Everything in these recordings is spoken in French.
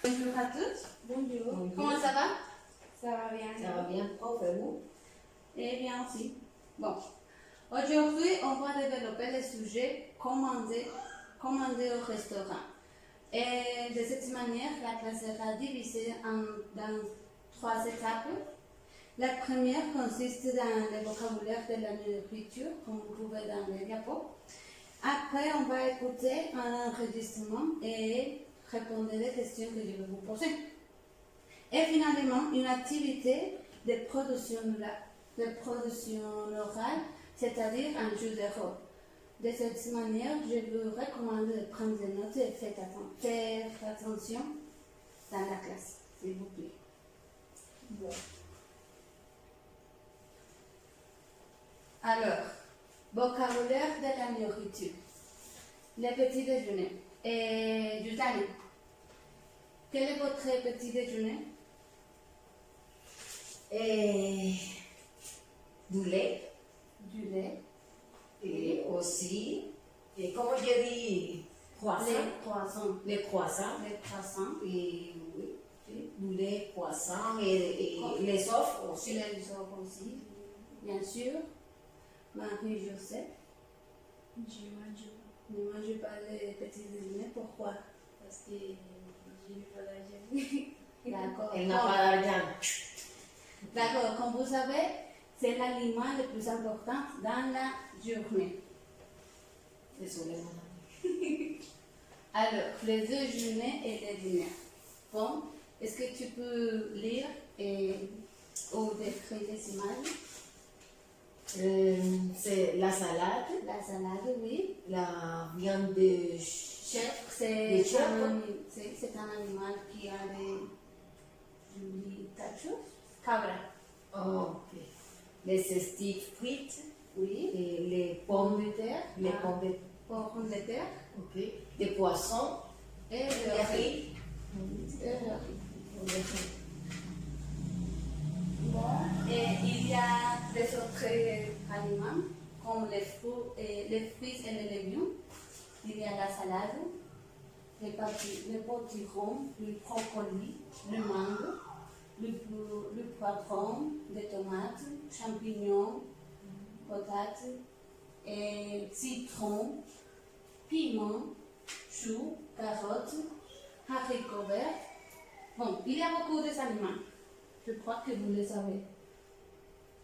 Bonjour à tous. Bonjour. Bonjour. Comment ça va? Ça va bien? Ça va bien, prof, et vous? Eh bien aussi. Bon. Aujourd'hui, on va développer le sujet commander au restaurant. Et de cette manière, la classe sera divisée dans 3 étapes. La première consiste dans le vocabulaire de la nourriture, comme vous pouvez dans les diapos. Après, on va écouter un enregistrement et répondre aux questions que je vais vous poser. Et finalement, une activité de production orale, c'est-à-dire un jeu de rôle. De cette manière, je vous recommande de prendre des notes et faire attention dans la classe, s'il vous plaît. Bon. Alors, vocabulaire de la nourriture. Le petit déjeuner. Et Yutani, quel est votre petit déjeuner? Et du lait, Du lait. et aussi, et comment je dis, croissant, Les croissants. les croissants, Les croissants. et oui, du lait, croissant, et les offres aussi. Les œufs aussi, bien sûr. Marie-Joseph, Je mange pas. ne mangez pas les petits déjeuners, pourquoi? Parce que je n'ai pas d'argent. D'accord. Elle n'a pas d'argent. D'accord, comme vous savez, c'est l'aliment le plus important dans la journée. Désolée, madame. Alors, les déjeuners et les dîners. Bon, est-ce que tu peux lire ou décrire les images? C'est la salade, La salade, oui. la viande de chèvre, C'est chèvre. un animal qui a des tachos. Cabra. Oh, ok. Les sticks frites, Oui. et les Pommes pommes, de terre. les pommes de Pommes de terre. ok, des poissons, Et des le riz. riz. Et le riz. Bon, et il y a des autres aliments comme les fruits et les légumes. Il y a la salade, les potiron, le brocoli, le mangue, le poivron, des tomates, champignons, patates, et citron, piment, choux, carottes, haricots verts. Bon, il y a beaucoup d'aliments. Je crois que vous le savez.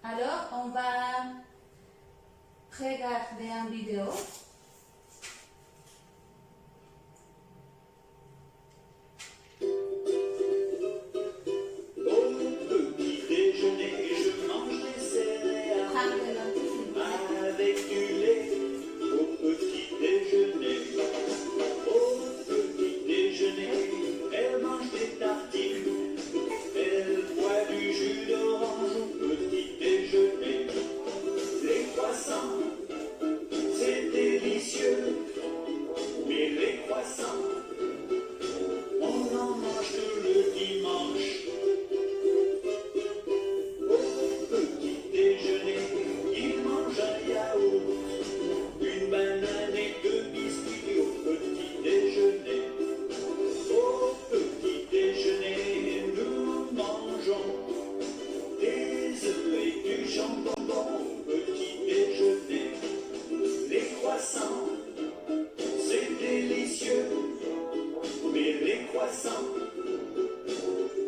Alors, on va regarder une vidéo. Petit déjeuner, je mange des céréales Prendre de notes, s'il vous plaît. avec du lait. Au petit déjeuner, au petit déjeuner, elle mange des tartines, elle boit du jus d'orange au petit déjeuner. Les croissants, c'est délicieux, mais les croissants, on en mange que le dimanche. Au petit déjeuner, il mange un yaourt, une banane et 2 biscuits au petit déjeuner. Au petit déjeuner, nous mangeons des œufs et du jambon au petit déjeuner. Les croissants, c'est délicieux, mais les croissants,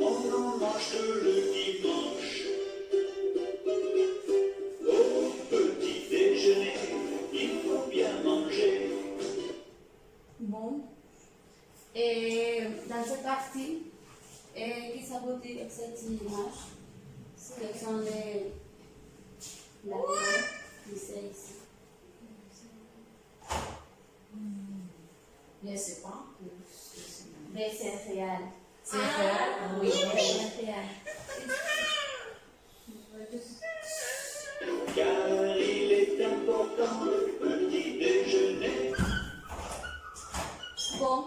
on en mange que le dimanche. Au petit déjeuner, il faut bien manger. Bon. Et dans cette partie, qui ça veut dire cette image? Ce sont les aliments qui sont ici. Je ne sais pas. Des céréales. Céréales, oui. Des céréales. Car il est important le petit déjeuner. Bon.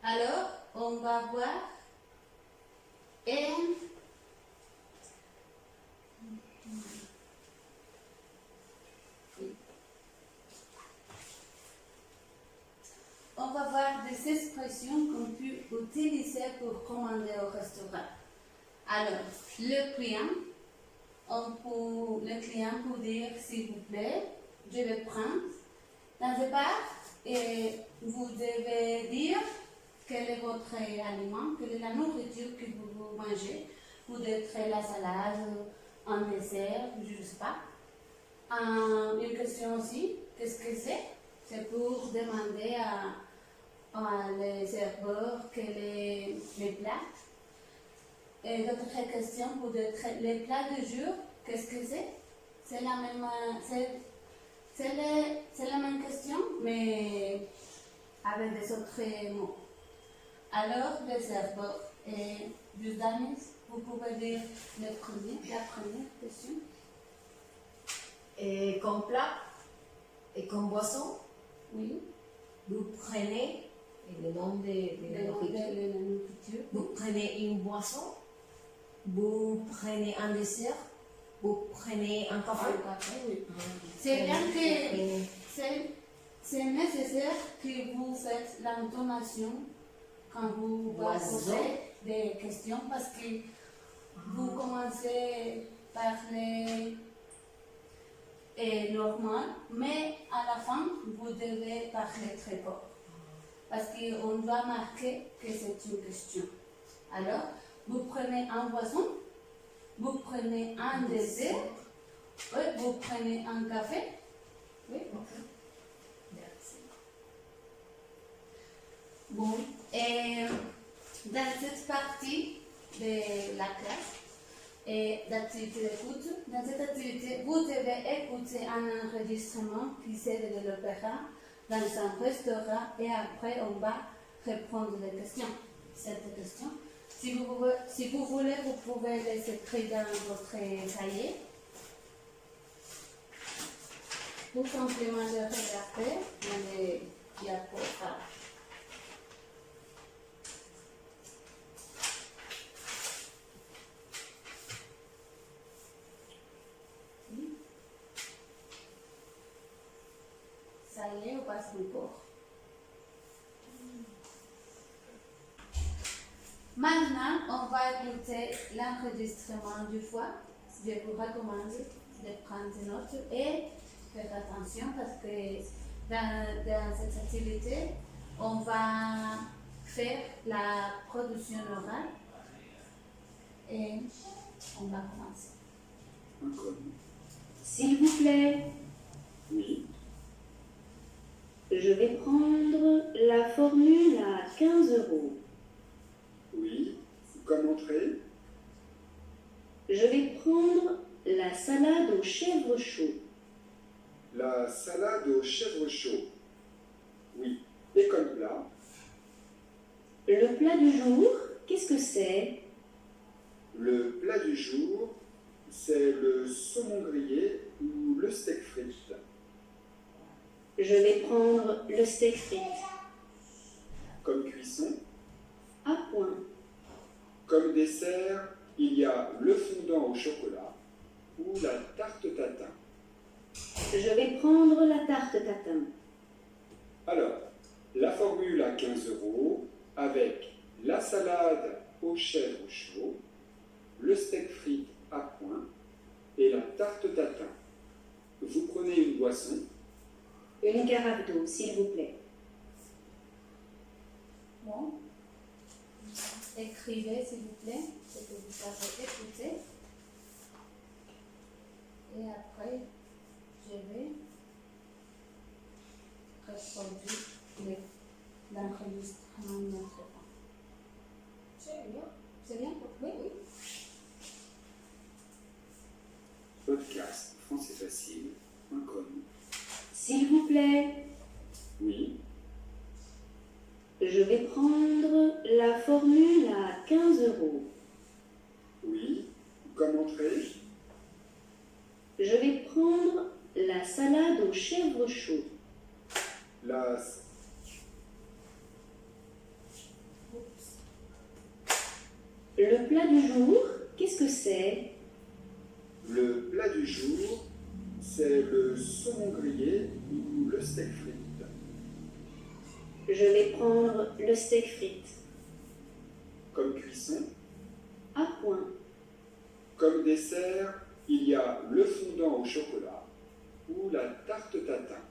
Alors, on va voir et on va voir des expressions qu'on peut utiliser pour commander au restaurant. Alors, le client peut dire s'il vous plaît, je vais prendre. Dans ce part, vous devez dire quel est votre aliment, quelle est la nourriture que vous mangez. Peut-être la salade, un dessert, je ne sais pas. Une question aussi, qu'est-ce que c'est? C'est pour demander à les serveurs quel est les plats. Et d'autres questions, peut-être les plats du jour, qu'est-ce que c'est? C'est la même question, mais avec des autres mots. Alors, les serveurs, Danis, vous pouvez dire la première question. Et comme plat et comme boisson, Oui. vous prenez le nom de la nourriture. Vous prenez une boisson, vous prenez un dessert, vous prenez un café. Oui. C'est bien que c'est nécessaire que vous faites l'intonation quand vous posez des questions parce que vous commencez par parler normal, mais à la fin, vous devez parler très fort. Parce qu'on doit marquer que c'est une question. Alors, vous prenez un boisson, vous prenez un dessert, oui, vous prenez un café. Oui, ok. Merci. Bon, et dans cette partie de la classe, et d'activité d'écoute, dans cette activité, vous devez écouter un enregistrement qui s'est de l'opéra dans un restaurant et après on va répondre les questions. Cette question. Si vous voulez, vous pouvez les écrire dans votre cahier. Tout simplement de regarder dans les diaporama. Ça y est, on passe encore. Maintenant, on va écouter l'enregistrement du fois. Je vous recommande de prendre des notes et faire attention parce que dans cette activité, on va faire la production orale et on va commencer. S'il vous plaît, Oui. je vais prendre la formule à 15 €. Oui. Comme entrée? Je vais prendre la salade aux chèvres chauds. La salade aux chèvres chauds. Oui. Et comme plat? Le plat du jour, qu'est-ce que c'est? Le plat du jour, c'est le saumon grillé ou le steak frites. Je vais prendre le steak frites. Comme cuisson? À point. Comme dessert, il y a le fondant au chocolat ou la tarte tatin. Je vais prendre la tarte tatin. Alors, la formule à 15 € avec la salade aux chèvres chauds, le steak frites à point et la tarte tatin. Vous prenez une boisson? Une carafe d'eau, s'il vous plaît. Bon. Écrivez, s'il vous plaît, ce que vous avez écouté. Et après, je vais reproduire l'enregistrement de notre temps. C'est bien? C'est bien? Oui, oui. Podcast françaisfacile.com. S'il vous plaît, Oui. je vais prendre la formule à 15 €. Oui. Comme entrée? Je vais prendre la salade aux chèvres chauds. La... Le plat du jour, qu'est-ce que c'est? Le plat du jour, c'est le saumon grillé ou le steak frites. Je vais prendre le steak frites. Comme cuisson, À point. comme dessert, il y a le fondant au chocolat ou la tarte tatin.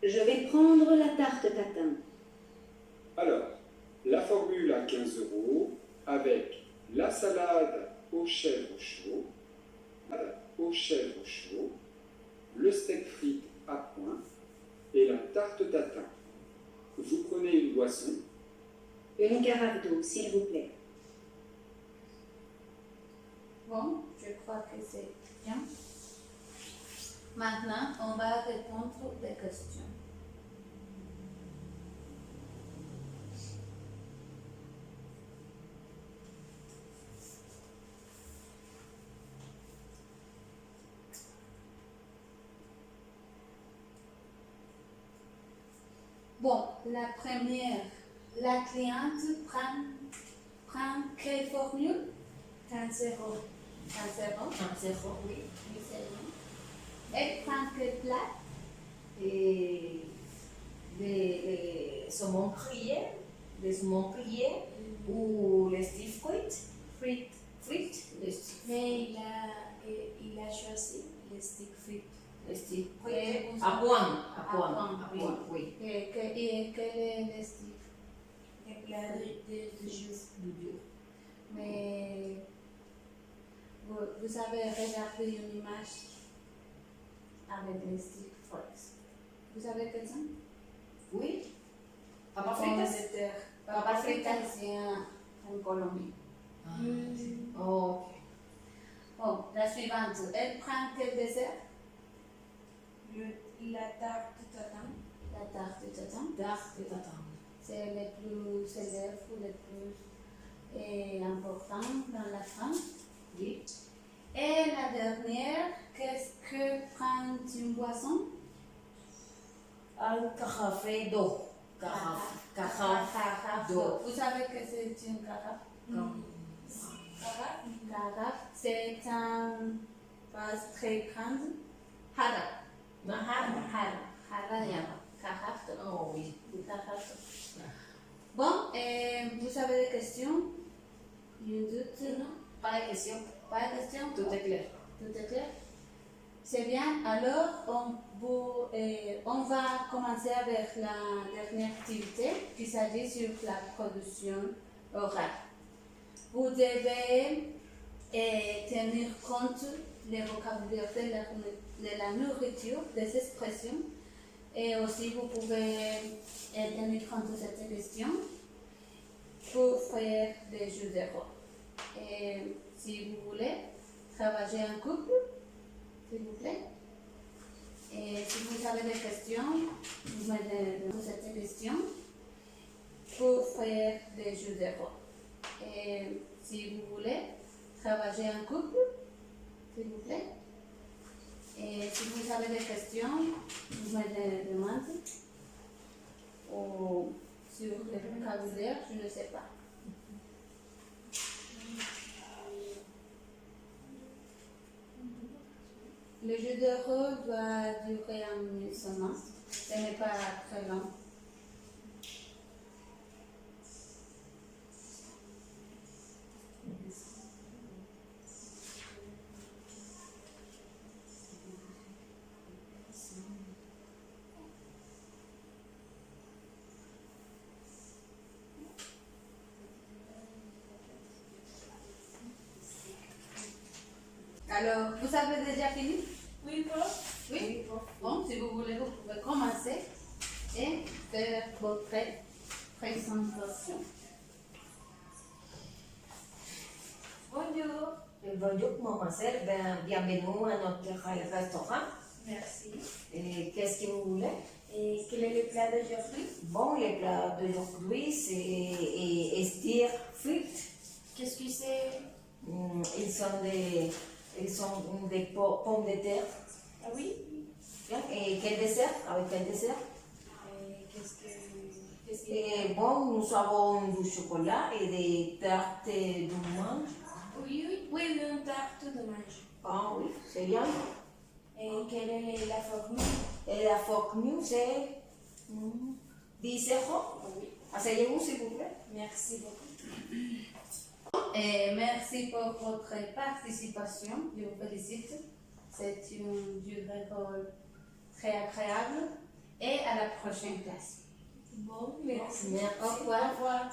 Je vais prendre la tarte tatin. Alors, la formule à 15 € avec la salade aux chèvres chauds, le steak frites à point et la tarte tatin. Vous prenez une boisson. Une carafe d'eau, s'il vous plaît. Bon, je crois que c'est bien. Maintenant, on va répondre des questions. Bon, la première, la cliente prend quelle formule? 15 euros. 15 €. 15 €, oui. Oui, c'est bien. Elle prend quel plat? Et les saumons grillés, les saumons grillés ou les steak frites. Frites, les steak Mais il a choisi les steak frites. les steak Et frites. vous- À point, oui. oui. Et quel est le style? Les plats de jus. Du dur. Mais vous avez regardé une image avec les stick frites. Vous avez quelqu'un? Oui. Papas Pomme fritas. de terre. Papas Papas fritas. fritas, c'est en Colombie. Oh, Bon, la suivante. Elle prend quel dessert? La tarte tatin. La tarte tatin. tarte de tatin. C'est le plus célèbre, le plus important dans la France. Oui. Et la dernière, qu'est-ce que prend une boisson? Un café d'eau. Carafe d'eau. Vous savez que c'est une carafe? Carafe, c'est un vase très grand. Hara. Hara, carafe d'eau. Oh oui. Une carafe d'eau. Bon, vous avez des questions? Une doute? Non? Pas de question. Pas de questions? Tout est clair. Tout est clair? C'est bien. Alors, on va commencer avec la dernière activité qui s'agit sur la production orale. Vous devez tenir compte des vocabulaire de la nourriture, des expressions, et aussi vous pouvez tenir compte de cette question pour faire des jeux de rôle. Et si vous voulez travailler en couple, s'il vous plaît. Et si vous avez des questions, vous me demandez cette question pour faire des jeux de rôle. Et si vous voulez travailler en couple, s'il vous plaît. Et si vous avez des questions, vous me demandez. Ou sur le vocabulaire, je ne sais pas. Le jeu de rôle doit durer 1 minute seulement. Ce n'est pas très long. Alors, vous avez déjà fini? Oui, Paul. Oui. Bon, si vous voulez, vous pouvez commencer et faire votre présentation. Bonjour. Bonjour, mademoiselle. Bienvenue à notre restaurant. Merci. Et qu'est-ce que vous voulez? Et quel est le plat d'aujourd'hui? Bon, les plats d'aujourd'hui, c'est steak frites. Qu'est-ce que c'est? Ils sont des pommes de terre. Ah oui? Bien. Et quel dessert? Avec quel dessert? Et qu'est-ce que... Et bon, nous avons du chocolat et des tartes de mangue. Oui, une tarte de mangue. Ah oui, c'est bien. Et quelle est la formule? Et la formule, c'est Disejo. Oui. Asseyez-vous, s'il vous plaît. Merci beaucoup. Et merci pour votre participation. Je vous félicite. C'est une durée très agréable. Et à la prochaine classe. Bon, merci. Merci. Au revoir. Au revoir.